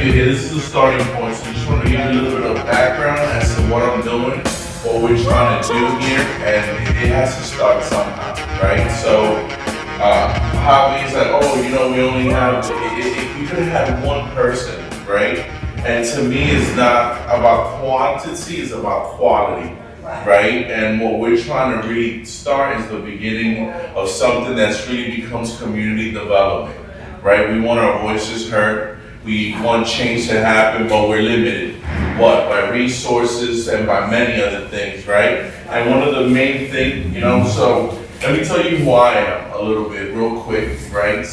have you here. This is a starting point, so I just want to give you a little bit of background as to what I'm doing, what we're trying to do here, and it has to start somehow, right? So, Javi is like, oh, you know, we only have, if we could have had one person, right? And to me, it's not about quantity, it's about quality, right? And what we're trying to really start is the beginning of something that's really becomes community development, right? We want our voices heard. We want change to happen, but we're limited. What? By resources and by many other things, right? And one of the main things, you know, so let me tell you who I am a little bit real quick, right?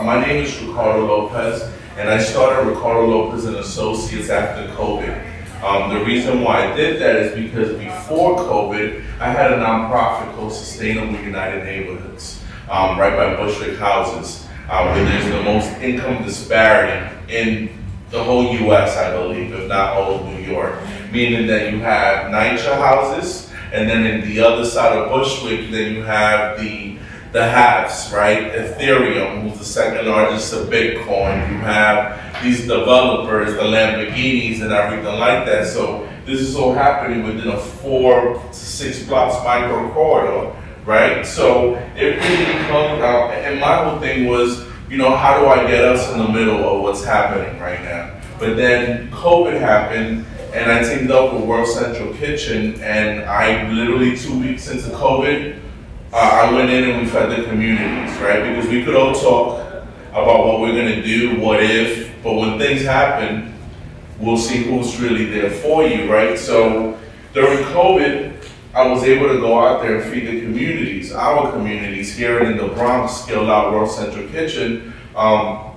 My name is Ricardo Lopez, and I started Ricardo Lopez and Associates after COVID. The reason why I did that is because before COVID, I had a nonprofit called Sustainable United Neighborhoods, right by Butler Houses, where there's the most income disparity in the whole US, I believe, if not all of New York. Meaning that you have NYCHA houses, and then in the other side of Bushwick, then you have the haves, right? Ethereum, who's the second largest of Bitcoin. You have these developers, the Lamborghinis and everything like that. So this is all happening within a 4 to 6 blocks micro corridor, right? So it really becomes, and my whole thing was, you know, how do I get us in the middle of what's happening right now? But then COVID happened, and I teamed up with World Central Kitchen, and I literally 2 weeks into COVID, I went in and we fed the communities, right? Because we could all talk about what we're gonna do, what if, but when things happen, we'll see who's really there for you, right? So during COVID, I was able to go out there and feed the communities, our communities here in the Bronx, scaled out World Central Kitchen, and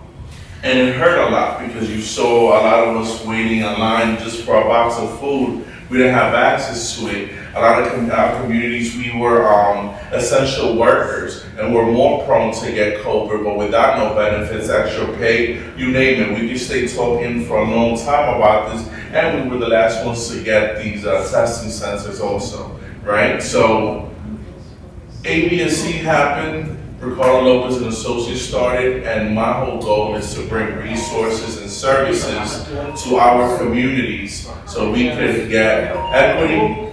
it hurt a lot because you saw a lot of us waiting in line just for a box of food. We didn't have access to it. A lot of our communities, we were essential workers, and we're more prone to get COVID, but without no benefits, extra pay, you name it. We could stay talking for a long time about this, and we were the last ones to get these testing centers also, right? So ABSC happened, Ricardo Lopez and Associates started, and my whole goal is to bring resources and services to our communities so we could get equity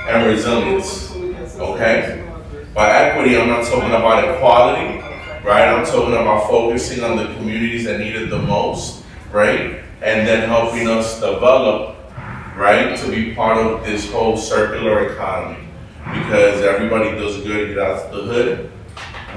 and resilience, okay? By equity, I'm not talking about equality, right? I'm talking about focusing on the communities that need it the most, right? And then helping us develop, right, to be part of this whole circular economy. Because everybody does good, get out the hood.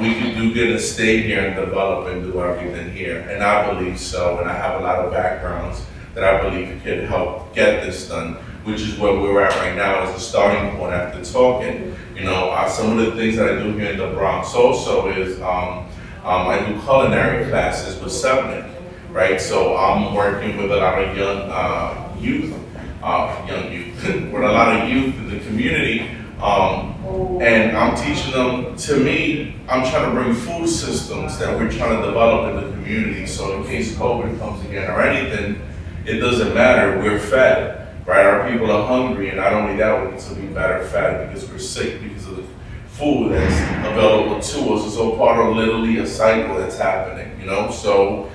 We can do good and stay here and develop and do everything here. And I believe so, and I have a lot of backgrounds that I believe could help get this done, which is where we're at right now as a starting point after talking. You know, some of the things that I do here in the Bronx also is I do culinary classes with Sevnick, right? So I'm working with a lot of young youth, with a lot of youth in the community, and I'm teaching them, to me, I'm trying to bring food systems that we're trying to develop in the community, so in case COVID comes again or anything, it doesn't matter, we're fed, right? Our people are hungry, and not only that, we need to be better fed because we're sick because of the food that's available to us. It's all part of literally a cycle that's happening, you know? So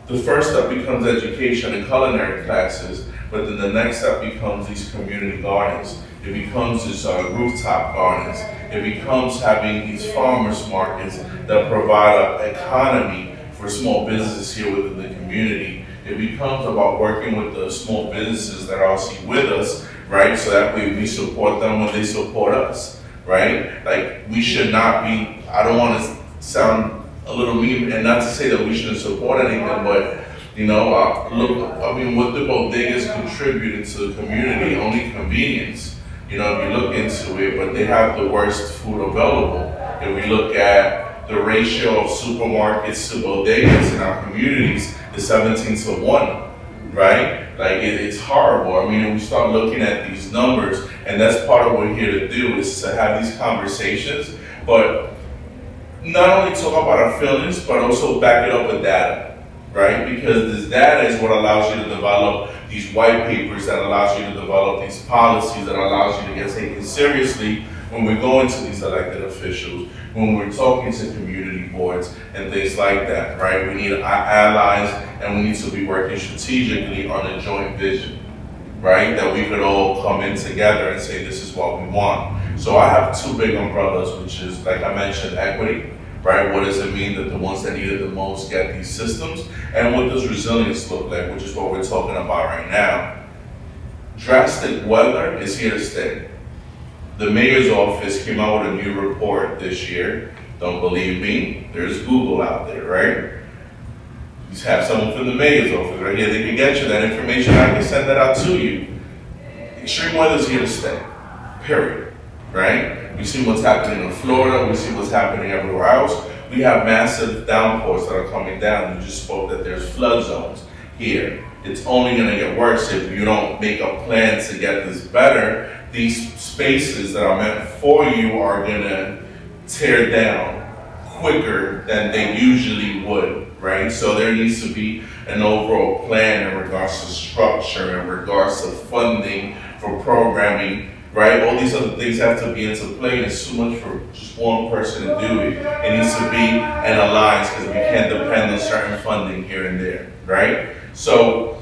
the first step becomes education and culinary classes, but then the next step becomes these community gardens. It becomes these rooftop gardens. It becomes having these farmers markets that provide an economy for small businesses here within the community. It becomes about working with the small businesses that are also with us, right? So that way we support them when they support us, right? Like, we should not be, I don't want to sound a little mean, and not to say that we shouldn't support anything, but you know, look, I mean, what the bodegas contributed to the community, only convenience. You know, if you look into it, but they have the worst food available. If we look at the ratio of supermarkets to bodegas in our communities, it's 17-1, right? Like, it's horrible. I mean, we start looking at these numbers, and that's part of what we're here to do, is to have these conversations, but not only talk about our feelings, but also back it up with data. Right? Because this data is what allows you to develop these white papers, that allows you to develop these policies, that allows you to get taken seriously when we're going to these elected officials, when we're talking to community boards and things like that, right? We need allies, and we need to be working strategically on a joint vision, right? That we could all come in together and say, this is what we want. So I have two big umbrellas, which is, like I mentioned, equity, right? What does it mean that the ones that need it the most get these systems? And what does resilience look like, which is what we're talking about right now. Drastic weather is here to stay. The mayor's office came out with a new report this year. Don't believe me? There's Google out there, right? You have someone from the mayor's office right here. They can get you that information. I can send that out to you. Extreme weather is here to stay, period, right? We see what's happening in Florida. We see what's happening everywhere else. We have massive downpours that are coming down. You just spoke that there's flood zones here. It's only going to get worse if you don't make a plan to get this better. These spaces that are meant for you are going to tear down quicker than they usually would, right? So there needs to be an overall plan in regards to structure, in regards to funding for programming, right? All these other things have to be into play, and it's too much for just one person to do it. It needs to be an alliance, because we can't depend on certain funding here and there, right? So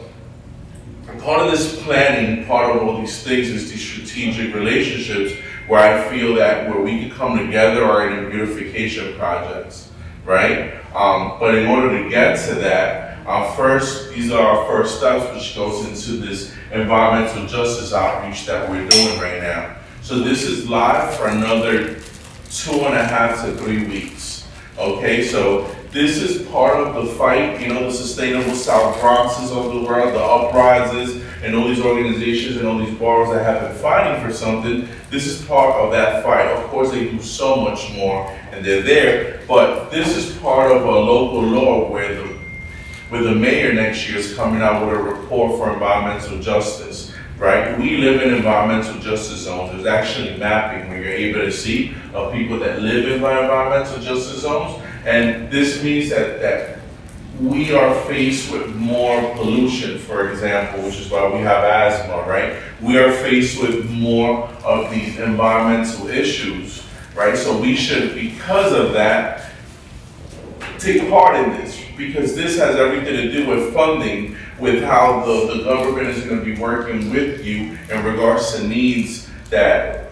part of this planning, part of all these things is these strategic relationships where I feel that where we can come together are in beautification projects, right? But in order to get to that, these are our first steps, which goes into this environmental justice outreach that we're doing right now. So this is live for another 2.5 to 3 weeks. Okay, so this is part of the fight, the Sustainable South Bronxes of the world, the uprises, and all these organizations and all these boroughs that have been fighting for something. This is part of that fight. Of course, they do so much more, and they're there, but this is part of a local law where the mayor next year is coming out with a report for environmental justice, right? We live in environmental justice zones. There's actually mapping where you're able to see of people that live in environmental justice zones. And this means that we are faced with more pollution, for example, which is why we have asthma, right? We are faced with more of these environmental issues, right? So we should, because of that, take part in this, because this has everything to do with funding, with how the government is going to be working with you in regards to needs that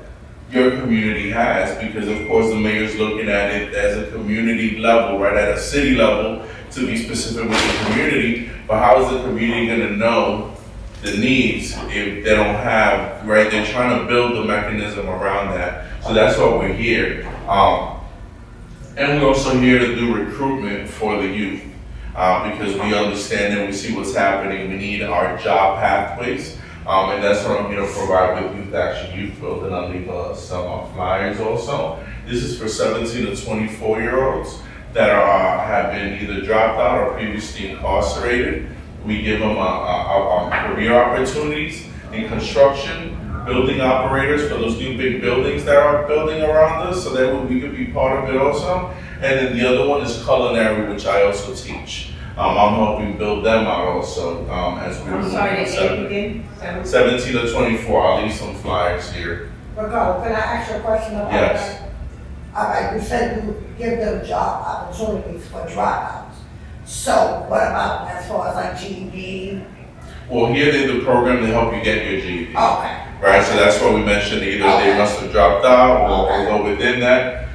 your community has, because of course the mayor's looking at it as a community level, right, at a city level, to be specific with the community. But how is the community going to know the needs if they don't have, right? They're trying to build the mechanism around that. So that's why we're here. And we're also here to do recruitment for the youth, because we understand and we see what's happening. We need our job pathways. And that's what I'm here to provide with Youth Action Youth Build, and I'll leave some flyers also. This is for 17 to 24-year-olds that have been either dropped out or previously incarcerated. We give them career opportunities in construction, building operators for those new big buildings that are building around us, so that we could be part of it also. And then the other one is culinary, which I also teach. I'm helping build them out also as we're I'm sorry, the age again? 17 to 24. I'll leave some flyers here. Ricardo, can I ask you a question about Yes. that? All right, you said you give them job opportunities for dropouts. So what about as far as like GED? Well, here they the program to help you get your GED. Okay. Right, so that's what we mentioned. Either they must have dropped out or go within that.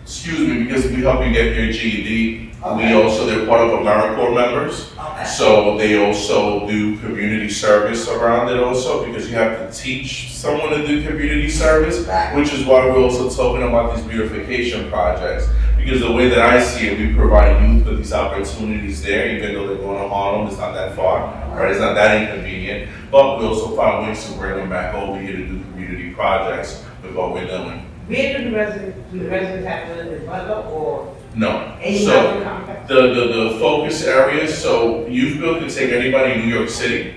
Excuse me, because we help you get your GED. Okay. They're part of AmeriCorps members. Okay. So they also do community service around it also, because you have to teach someone to do community service, Right. which is why we're also talking about these beautification projects. Because the way that I see it, we provide youth with these opportunities there, even though they're going to Harlem, it's not that far, right? It's not that inconvenient. But we also find ways to bring them back over here to do community projects with what we're doing. Where do the residents have to live in Butler or No. any So other complex? the focus areas, so Youth Build can take anybody in New York City,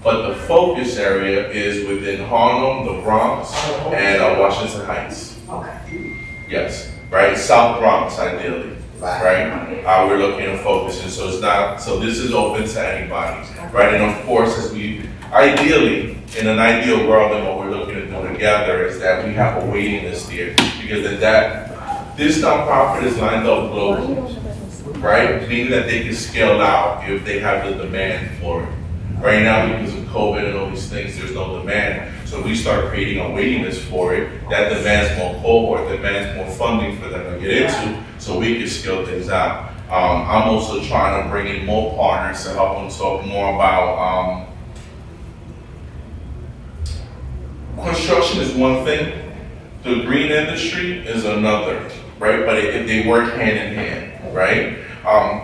but the focus area is within Harlem, the Bronx, and Washington Heights. Okay. Yes, right, South Bronx ideally, right? We're looking to focus, and so it's not, so this is open to anybody, right? And of course, as we, ideally, in an ideal world, and what we're looking to do together is that we have a waiting list here, because then that This nonprofit is lined up globally, right? Meaning that they can scale out if they have the demand for it. Right now, because of COVID and all these things, there's no demand. So we start creating a waiting list for it. That demands more cohort, demands more funding for them to get into, so we can scale things out. I'm also trying to bring in more partners to help them talk more about construction is one thing, the green industry is another, right? But they work hand in hand, right?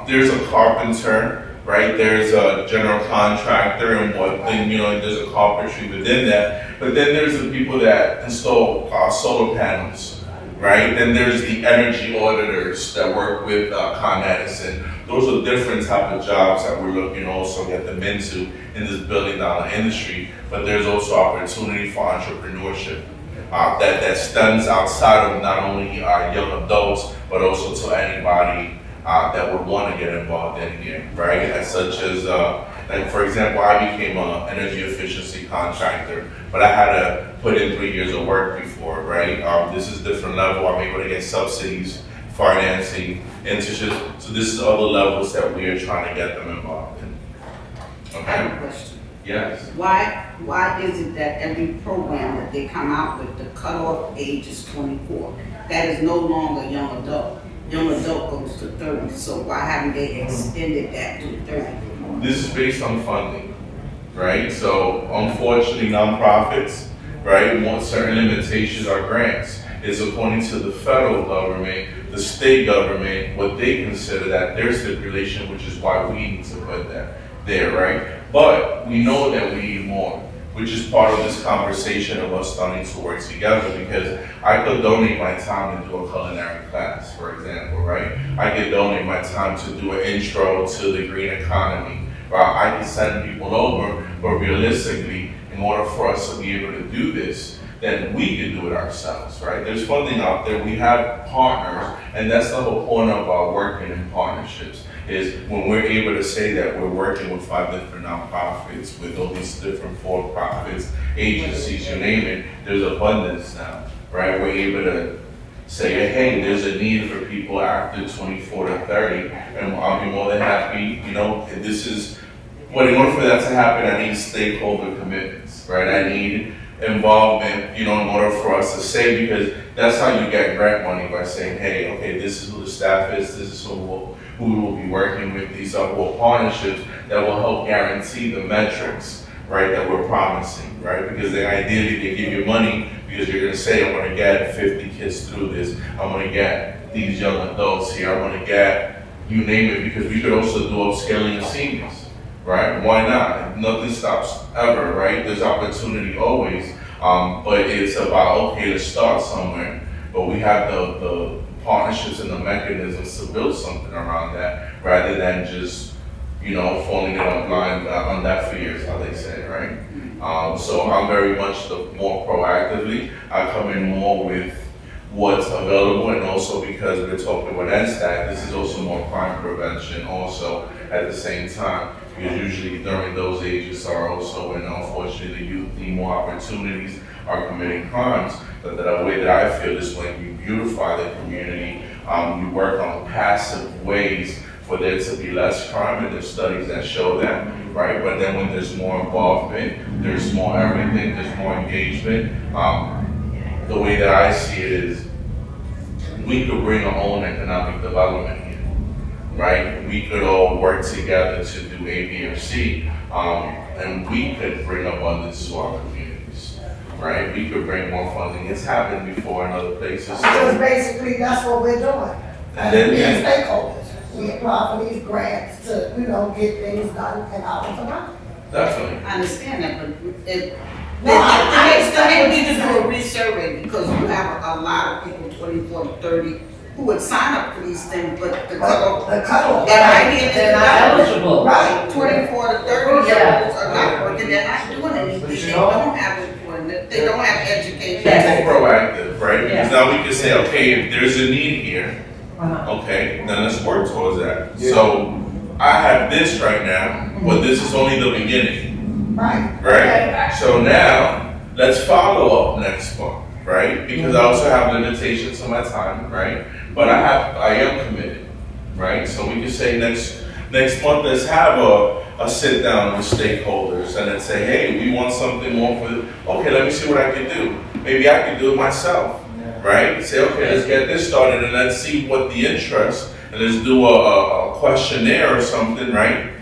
There's a carpenter, right? There's a general contractor and there's a carpentry within that. But then there's the people that install solar panels, right? Then there's the energy auditors that work with Con Edison. Those are different type of jobs that we're looking to also get them into in this billion dollar industry. But there's also opportunity for entrepreneurship that stems outside of not only young adults, but also to anybody that would want to get involved in here, right? As such as, like for example, I became an energy efficiency contractor, but I had to put in 3 years of work before, right? This is different level. I'm able to get subsidies, financing, internships. So this is other levels that we are trying to get them involved in. I have a Okay? question. Yes. Why is it that every program that they come out with, the cutoff age is 24? That is no longer young adult. Young adult goes to 30, so why haven't they extended that to 30? This is based on funding, right? So unfortunately, nonprofits, right, want certain limitations or grants. It's according to the federal government, the state government, what they consider that their stipulation, which is why we need to put that there, right? But we know that we need more, which is part of this conversation of us starting to work together, because I could donate my time to do a culinary class, for example, right? I could donate my time to do an intro to the green economy, right? I can send people over, but realistically, in order for us to be able to do this, then we can do it ourselves, right? There's funding out there, we have partners, and that's the whole point of working in partnerships, is when we're able to say that we're working with 5 different nonprofits, with all these different for-profits, agencies, you name it, there's abundance now, right? We're able to say, hey, there's a need for people after 24 to 30, and I'll be more than happy, this is, but in order for that to happen, I need stakeholder commitments, right? I need involvement, in order for us to say, because that's how you get grant money, by saying, hey, okay, this is who the staff is, this is who we will be working with, these are all partnerships that will help guarantee the metrics, right, that we're promising, right? Because they ideally they give you money because you're gonna say, I'm gonna get 50 kids through this, I'm gonna get these young adults here, I'm gonna get, you name it, because we could also do upscaling of seniors. Right? Why not? Nothing stops ever, right? There's opportunity always, but it's about, okay, let's start somewhere, but we have the partnerships and the mechanisms to build something around that, rather than just, falling in a blind on deaf ears, how they say, right? So I'm very much more proactively. I come in more with what's available, and also because we're talking about NSTAT, this is also more crime prevention also at the same time. Because usually during those ages are also when unfortunately the youth need more opportunities, are committing crimes. But the way that I feel is when you beautify the community, you work on passive ways for there to be less crime, and there's studies that show that, right? But then when there's more involvement, there's more everything, there's more engagement. The way that I see it is we could bring our own economic development here, right? We could all work together to do A, B, or C, and we could bring abundance to our communities, right? We could bring more funding. It's happened before in other places. Because basically, that's what we're doing. And then, we yeah. stakeholders, we apply for these grants to, get things done in our community. Definitely. I understand that, but No, I they need to do a resurvey, because you have a lot of people, 24 to 30, who would sign up for these things, but the cutoff, The cutoff. they're right here, They're not eligible. Right. 24 to 30 year olds are not working, they're not doing anything, But they you know- don't have employment, they don't have education. Yes. Be more proactive, right? Because Yeah. now we can say, okay, if there's a need here, okay, then let's work towards that. So I have this right now, but this is only the beginning, Right. right? So now let's follow up next month, right? Because I also have limitations on my time, right? But I am committed, right? So we can say next month, let's have a sit down with stakeholders and then say, hey, we want something more okay, let me see what I can do. Maybe I can do it myself, right? Say, okay, let's get this started and let's see what the interest, and let's do a questionnaire or something, right?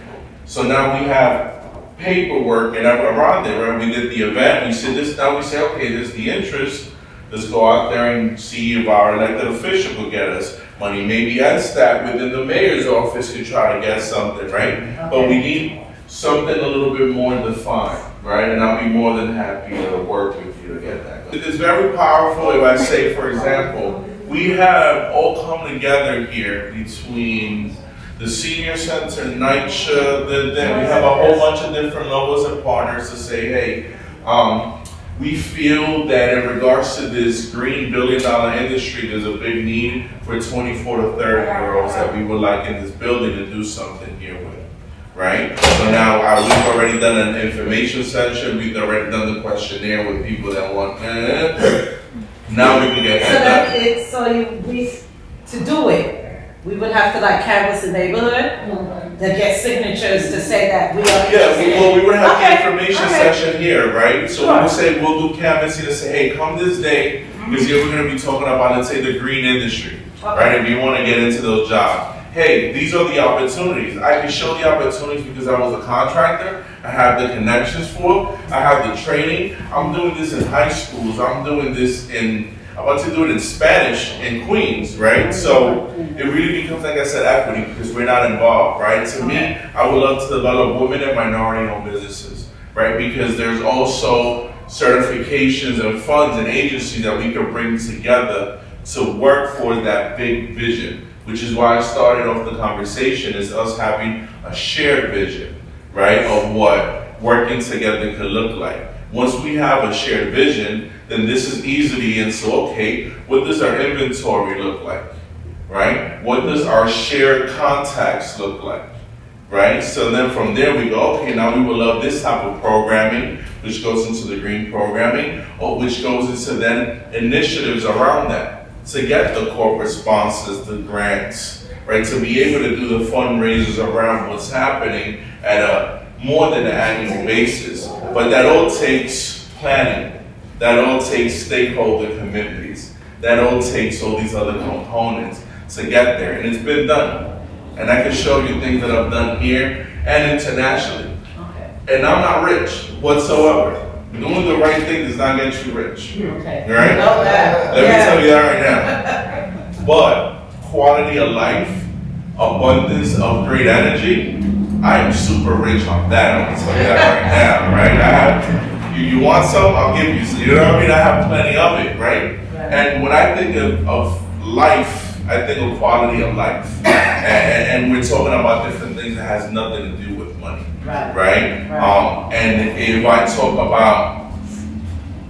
So now we have paperwork and around there, right? We did the event, we said this, now we say, okay, there's the interest, let's go out there and see if our elected official could get us money. Maybe NSTAT within the mayor's office could try to get something, right? But we need something a little bit more defined, right? And I'll be more than happy to work with you to get that. It is very powerful if I say, for example, we have all come together here between the senior center, NYCHA, then we have a whole bunch of different levels and partners to say, hey, we feel that in regards to this green billion-dollar industry, there's a big need for 24 to 30-year-olds that we would like in this building to do something here with, right? So now we've already done an information session, we've already done the questionnaire with people that want, now we can get that done. To do it, we would have to like canvass the neighborhood to get signatures to say that we are. Yeah, well, we would have Okay, the information okay. session here, right? So we would say, we'll do canvassing to say, hey, come this day, because here we're gonna be talking about, let's say, the green industry, right? If you wanna get into those jobs. Hey, these are the opportunities. I can show the opportunities because I was a contractor. I have the connections for it. I have the training. I'm doing this in high schools. I'm doing this I want to do it in Spanish in Queens, right? So it really becomes, like I said, equity because we're not involved, right? To me, I would love to develop women and minority-owned businesses, right? Because there's also certifications and funds and agencies that we can bring together to work for that big vision, which is why I started off the conversation is us having a shared vision, right? Of what working together could look like. Once we have a shared vision, then this is easily and so, okay, what does our inventory look like, right? What does our shared contacts look like, right? So then from there we go, okay, now we will love this type of programming, which goes into the green programming, or which goes into then initiatives around that to get the corporate sponsors, the grants, right? To be able to do the fundraisers around what's happening at a more than an annual basis. But that all takes planning. That all takes stakeholder commitments. That all takes all these other components to get there. And it's been done. And I can show you things that I've done here and internationally. Okay. And I'm not rich whatsoever. Doing the right thing does not get you rich. Okay. Right? Know that. Let me tell you that right now. But quality of life, abundance of great energy, I am super rich on that. I'm gonna tell you that right now, right? I have. You want some, I'll give you some. You know what I mean? I have plenty of it, right? And when I think of life, I think of quality of life. And we're talking about different things that has nothing to do with money, right? And if I talk about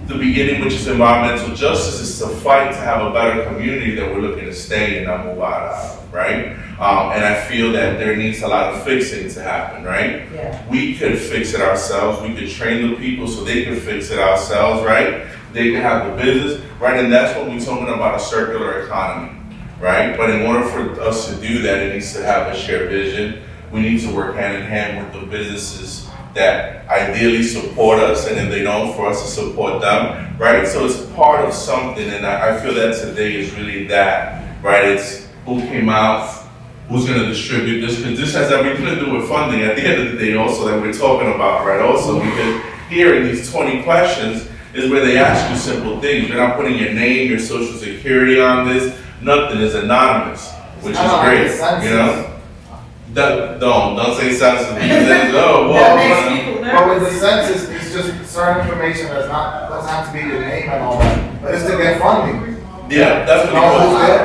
the beginning, which is environmental justice, is to fight to have a better community that we're looking to stay and not move out of, right? And I feel that there needs a lot of fixing to happen, right? Yeah. We could fix it ourselves. We could train the people so they could fix it ourselves, right? They can have the business, right? And that's what we're talking about, a circular economy, right? But in order for us to do that, it needs to have a shared vision. We need to work hand in hand with the businesses that ideally support us, and if they don't, for us to support them, right? So it's part of something, and I feel that today is really that, right? It's who came out, who's gonna distribute this, because this has everything to do with funding at the end of the day also that we're talking about, right? Also, because here in these 20 questions is where they ask you simple things. You're not putting your name, your social security on this, nothing is anonymous, which is great, you know? Don't say census because then But with the census, it's just certain information doesn't have to be your name and all that, but it's to get funding. Yeah, that's what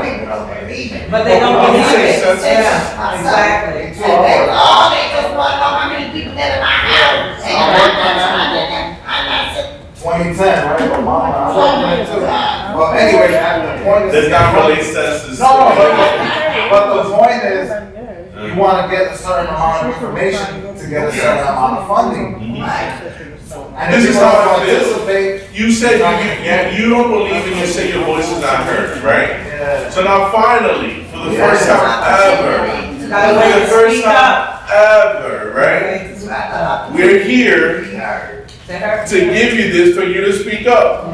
People don't believe it. But they don't When you believe say it. census- Yeah, exactly. And they just want to know how many people that are in my house. And I'm not sitting. 2010, right? Well, anyway, the point is. There's not really census. No, but the point is, you want to get a certain amount of information to get a certain amount of funding. Right. And if you want to participate, you said you don't believe and you say your voice is not heard, right? Yeah. So now finally, for the first time ever, right? We're here to give you this for you to speak up,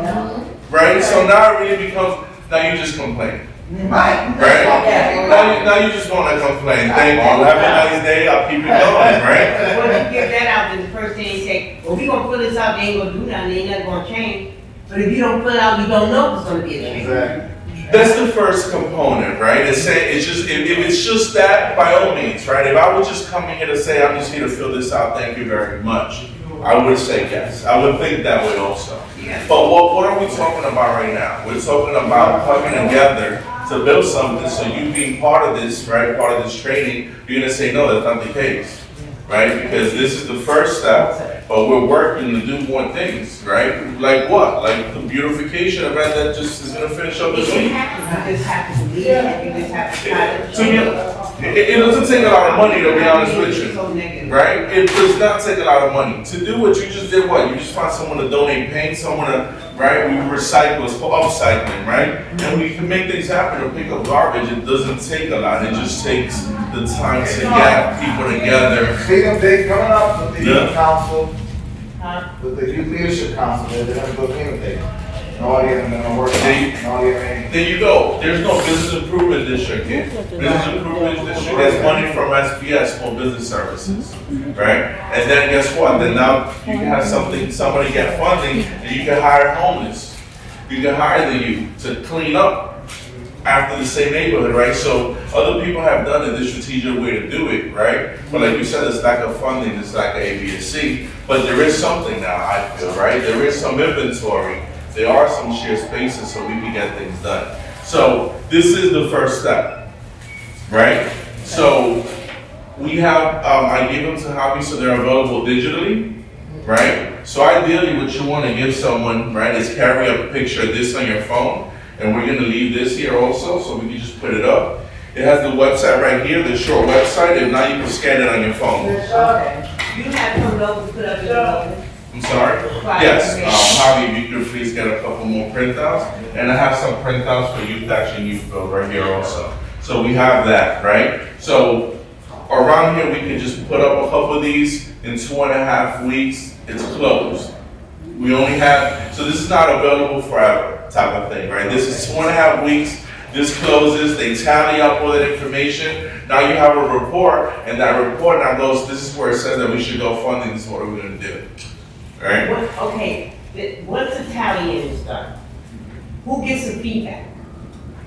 right? So now it really becomes, now you just complain. Right. Right? Now you just want to complain. Thank you. Have a nice day. I'll keep it going, right? When you give that out, then the first thing you say, well, we gonna fill this out, they ain't gonna do nothing, ain't nothing gonna change. But if you don't fill it out, you don't know if it's gonna be a change. Exactly. That's the first component, right? It's saying, it's just, if it's just that, by all means, right? If I was just coming here to say, I'm just here to fill this out, thank you very much, I would say yes. I would think that way also. But what are we talking about right now? We're talking about coming together to build something, so you being part of this, right, part of this training, you're gonna say, no, that's not the case, right? Because this is the first step, but we're working to do more things, right? Like what? Like the beautification event that just is gonna finish up this It week? happens, you just have to believe it, you just have to try to. It doesn't take a lot of money, to be honest with you. So negative. Right? It does not take a lot of money. To do what you just did, what? You just find someone to donate paint, someone to, right? We recycle, it's called upcycling, right? And we can make things happen or pick up garbage. It doesn't take a lot. It just takes the time to get people together. Freedom Day coming up with the Yeah. youth council, Huh? with the youth leadership council, they're gonna do a Freedom Day. And all the, and gonna work on, and all the, There you go. There's no business improvement district here. Business improvement district has money from SBS, Small Business Services, right? And then guess what? Then now you can have somebody get funding, and you can hire homeless. You can hire the youth to clean up after the same neighborhood, right? So other people have done it, the strategic way to do it, right? But like you said, it's lack of funding, it's lack of A, B, and C. But there is something now, I feel, right? There is some inventory. There are some shared spaces so we can get things done. So this is the first step, right? So we have, I gave them to Hobby so they're available digitally, right? So ideally what you want to give someone, right, is carry a picture of this on your phone. And we're going to leave this here also so we can just put it up. It has the website right here, the short website. If not, you can scan it on your phone. You have some logos put up in the building. I'm sorry? Yes, Javi, if you could please get a couple more printouts. And I have some printouts for Youth Action Youth Bill right here also. So we have that, right? So around here, we can just put up a couple of these. In 2.5 weeks, it's closed. We only have, so this is not available forever type of thing, right? This is 2.5 weeks. This closes, they tally up all that information. Now you have a report, and that report now goes, this is where it says that we should go funding, this is what we're gonna do. Right? Okay, once the tallying is done, who gets the feedback?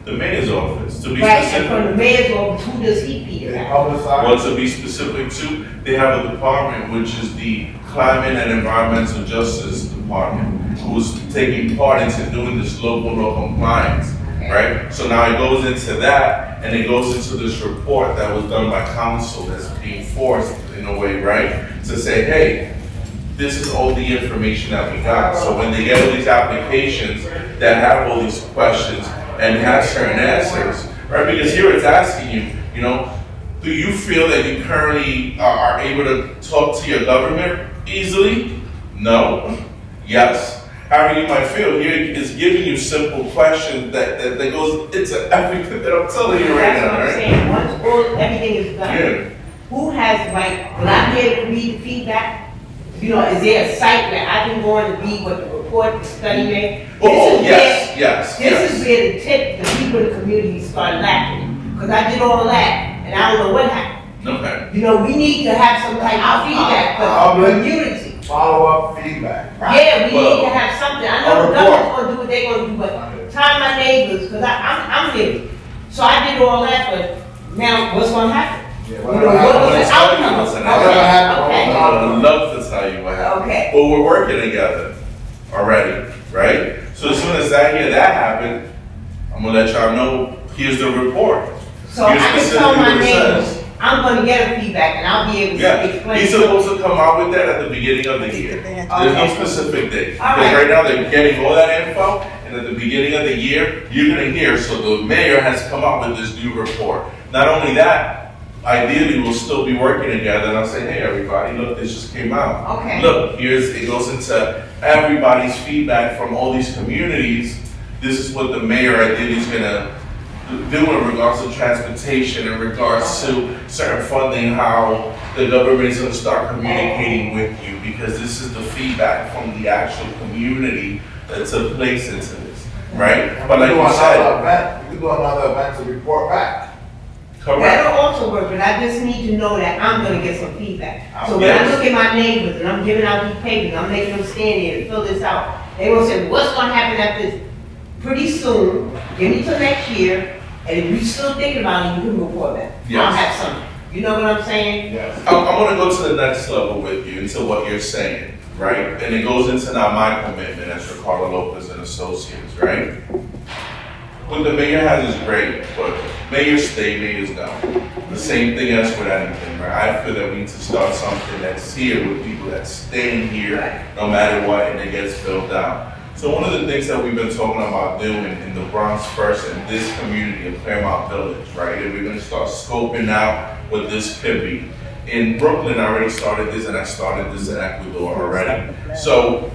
The mayor's office, to be Right, and from the specific. mayor's office, who does he they feedback? publicize. Well, to be specific too, they have a department, which is the Climate and Environmental Justice Department, who's taking part into doing this local law compliance, right? So now it goes into that, and it goes into this report that was done by council that's being forced in a way, right? To say, hey, this is all the information that we got. So when they get all these applications that have all these questions and have certain answers, right? Because here it's asking you, you know, do you feel that you currently are able to talk to your government easily? No. Yes. However you might feel, here it's giving you simple questions that goes into everything that I'm telling you right That's now, what I'm right? saying, once everything is done, Yeah. who has the right, will I be able to read the feedback? You know, is there a site where I can go on to read what the report, the study made? Oh, This is yes, yes, This yes. is where the people in the community start lacking, because I did all that, and I don't know what happened. Okay. You know, we need to have some type of feedback for the community. Follow-up feedback. Yeah, we Well, need to have something. I know the government's gonna do what they're gonna do, but time my neighbors, because I'm living. So I did all that, but now what's gonna happen? Yeah, You know, whatever what happens. was the Let's tell you outcome? what's an Whatever happens, Okay. I would love to tell you what happened. Okay. But we're working together already, right? So as soon as that happened, I'm gonna let y'all know, here's the report. So I Here's can tell specifically my what it neighbors, says. I'm gonna get a feedback and I'll be able to Yeah, explain. he's supposed to come out with that at the beginning of the year. There's no Okay. specific date. All Because right. right now they're getting all that info, and at the beginning of the year, you're gonna hear, so the mayor has come out with this new report. Not only that, ideally, we'll still be working together, and I'll say, hey, everybody, look, this just came out. Okay. Look, it goes into everybody's feedback from all these communities, this is what the mayor ideally is gonna do in regards to transportation, in regards to certain funding, how the government is gonna start communicating with you, because this is the feedback from the actual community that took place into this, right? But like you said, We could do another event to report back. correct. That'll also work, but I just need to know that I'm gonna get some feedback. So when I Yes. look at my neighbors and I'm giving out these papers, I'm making them stand here and fill this out, they will say, what's gonna happen after this? Pretty soon, give me till next year, and if you're still thinking about it, you can report back. I'll Yes. have something. You know what I'm saying? Yes. I'm gonna go to the next level with you into what you're saying, right? And it goes into now my commitment as Ricardo Lopez and Associates, right? What the mayor has is great, but mayors stay, mayors go. The same thing as with anything, right? I feel that we need to start something that's here with people that stay here no matter what, and it gets built out. So one of the things that we've been talking about doing in the Bronx first, in this community of Claremont Village, right? And we're gonna start scoping out what this could be. In Brooklyn, I already started this, and I started this in Ecuador already. So,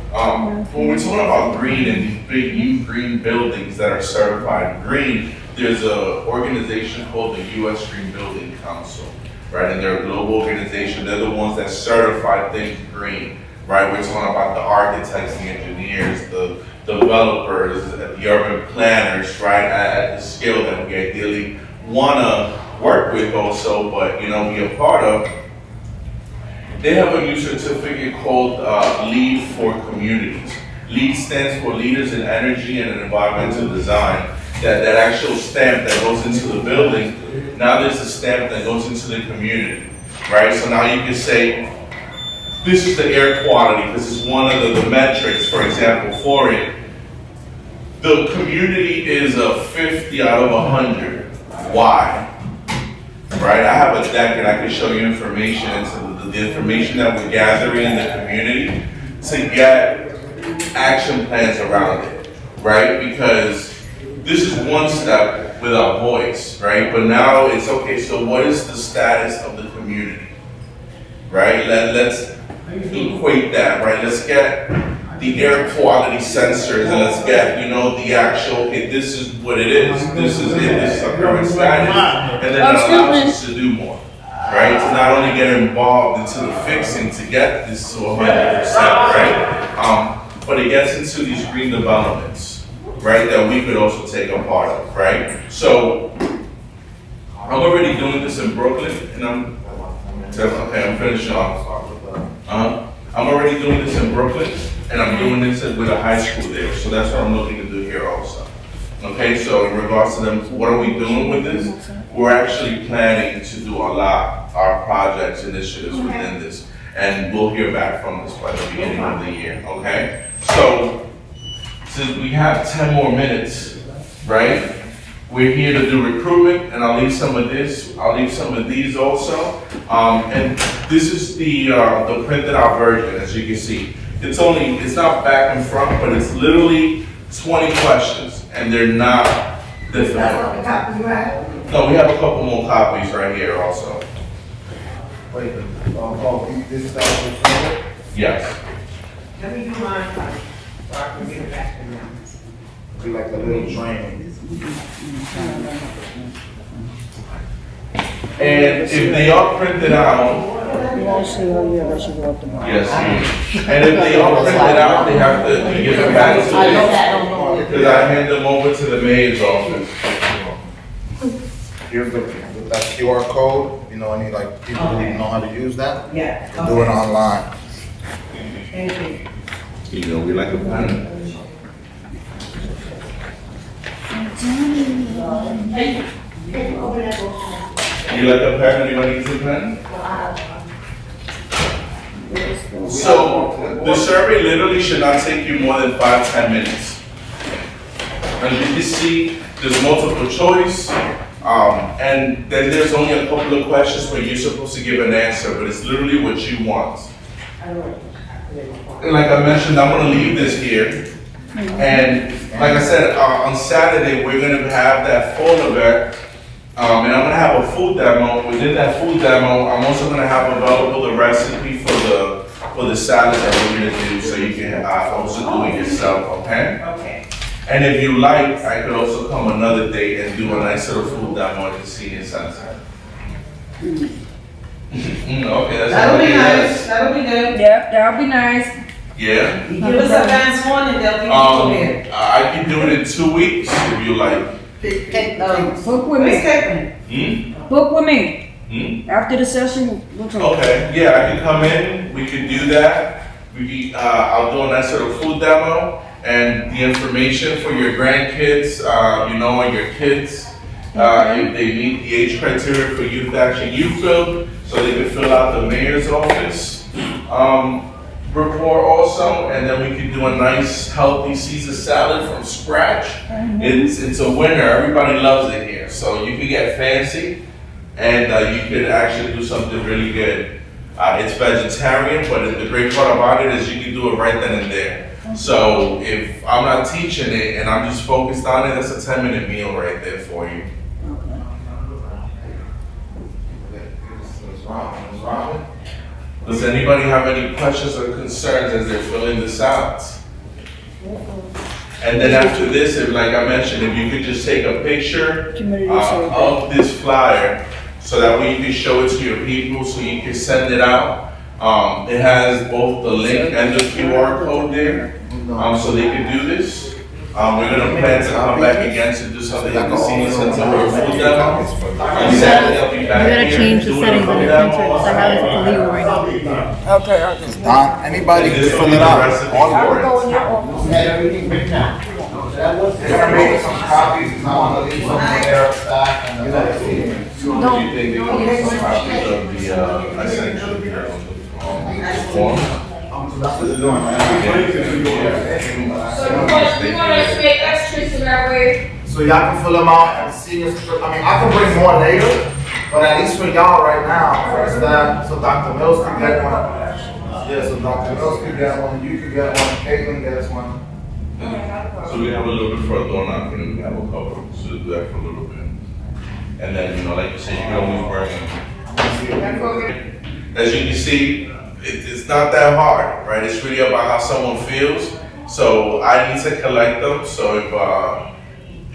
when we're talking about green and these big new green buildings that are certified green, there's a organization called the U.S. Green Building Council, right? And they're a global organization. They're the ones that certify things green, right? We're talking about the architects, the engineers, the developers, the urban planners, right? At the scale that we ideally wanna work with also, but be a part of. They have a new certificate called LEED for Communities. LEED stands for Leaders in Energy and Environmental Design. That actual stamp that goes into the building, now there's a stamp that goes into the community, right? So now you can say, this is the air quality, this is one of the metrics, for example, for it. The community is a 50 out of 100. Why? Right, I have a deck and I can show you information into the information that we're gathering in the community to get action plans around it, right? Because this is one step with our voice, right? But now it's okay, so what is the status of the community, right? Let's equate that, right? Let's get the air quality sensors and let's get, the actual, okay, this is what it is. This is it, this is our current status. And then that allows us to do more, right? To not only get involved into the fixing to get this to 100%, right? But it gets into these green developments, right? That we could also take a part of, right? So I'm already doing this in Brooklyn and I'm finishing off. I'm already doing this in Brooklyn, and I'm doing this with a high school there, so that's what I'm looking to do here also. Okay, so in regards to them, what are we doing with this? We're actually planning to do our projects, initiatives within this, and we'll hear back from this by the beginning of the year, okay? So, since we have 10 more minutes, right? We're here to do recruitment, and I'll leave some of this, I'll leave some of these also. And this is the printed out version, as you can see. It's not back and front, but it's literally 20 questions, and they're not difficult. That's what the copy you have? No, we have a couple more copies right here also. Wait, this is that. Yes. Let me do mine first, so I can get it back to them. Be like a little training. And if they are printed out, yes, and if they are printed out, they have to give it back to me, because I hand them over to the mayor's office. Here's that QR code, any people who know how to use that, Yeah. to do it online. Thank you. We like a pen. You like a pen? Anybody needs a pen? So, the survey literally should not take you more than 5-10 minutes. And you can see there's multiple choice, and then there's only a couple of questions where you're supposed to give an answer, but it's literally what you want. And like I mentioned, I'm gonna leave this here. And like I said, on Saturday, we're gonna have that fall event, and I'm gonna have a food demo. Within that food demo, I'm also gonna have available the recipe for for the salad that we're gonna do, so you can also do it yourself, okay? Okay. And if you like, I could also come another day and do a nice little food demo at the senior center. Okay, that's That'll be okay, nice, that'll be good. Yep, that'll be nice. Yeah. You give us advance warning, they'll be prepared. I can do it in 2 weeks if you like. Book with Where's me. Caitlin? Book with me. After the session, we'll talk. Okay, yeah, I can come in, we can do that. I'll do a nice little food demo and the information for your grandkids, and your kids, if they meet the age criteria for youth action youth build, so they can fill out the mayor's office report also, and then we can do a nice healthy Caesar salad from scratch. It's a winner, everybody loves it here, so you can get fancy and you could actually do something really good. It's vegetarian, but the great part about it is you can do it right then and there. So if I'm not teaching it and I'm just focused on it, that's a 10-minute meal right there for you. Does anybody have any questions or concerns as they're filling this out? And then after this, if, like I mentioned, if you could just take a picture of this flyer so that way you can show it to your people so you can send it out. It has both the link and the QR code there, so they can do this. We're gonna plan to come back again to do something at the senior center for a food demo. Saturday, I'll be back You gotta here change the doing a settings on food your demo. printer, because I have it for legal right now. Okay, Don, anybody can fill it out. All I will of go it. in your office. They're gonna make some copies, and I'm gonna leave some there, staff, and the Do you think they can get some copies of the, I sent you the form? That's what they're doing, man. So y'all can fill them out and see us. I mean, I can bring more later, but at least for y'all right now, for staff, so Dr. Mills can get one. Yeah, so Dr. Mills can get one, you can get one, Caitlin gets one. So we have a little bit for a doorknocking and we have a cover, so do that for a little bit. And then, like you said, you can always bring them. As you can see, it's not that hard, right? It's really about how someone feels. So I need to collect them. So if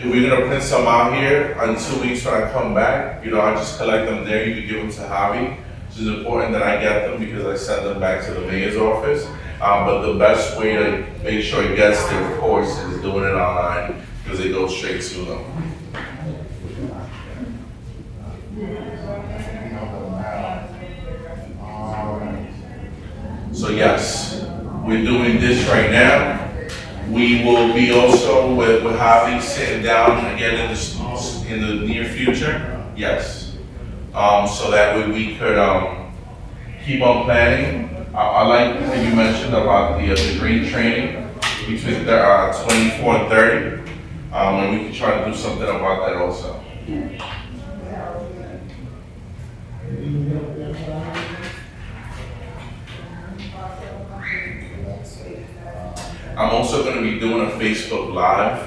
we're gonna print some out here in 2 weeks when I come back, I just collect them there. You can give them to Javi. It's important that I get them because I send them back to the mayor's office. But the best way to make sure it gets there, of course, is doing it online because it goes straight to them. So yes, we're doing this right now. We will be also with Javi sitting down again in the near future. Yes, so that way we could keep on planning. I like what you mentioned about the green training between 24 and 30, and we can try to do something about that also. I'm also going to be doing a Facebook Live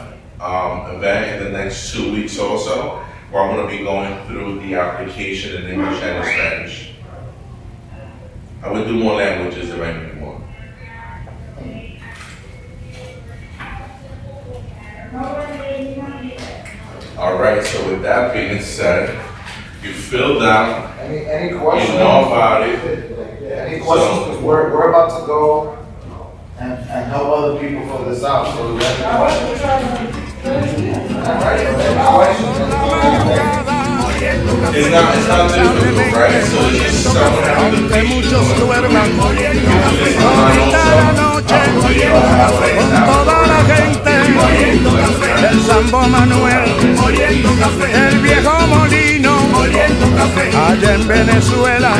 event in the next 2 weeks also, where I'm going to be going through the application in English and in Spanish. I would do more languages if I need more. All right, so with that being said, you filled out, Any questions? you know about it. Any questions? Because we're about to go and help other people fill this out. So any questions? It's not difficult, right? So it's just someone out of the muchos duerman also. con toda la gente, el Sambo Manuel, el viejo molino, allá en Venezuela,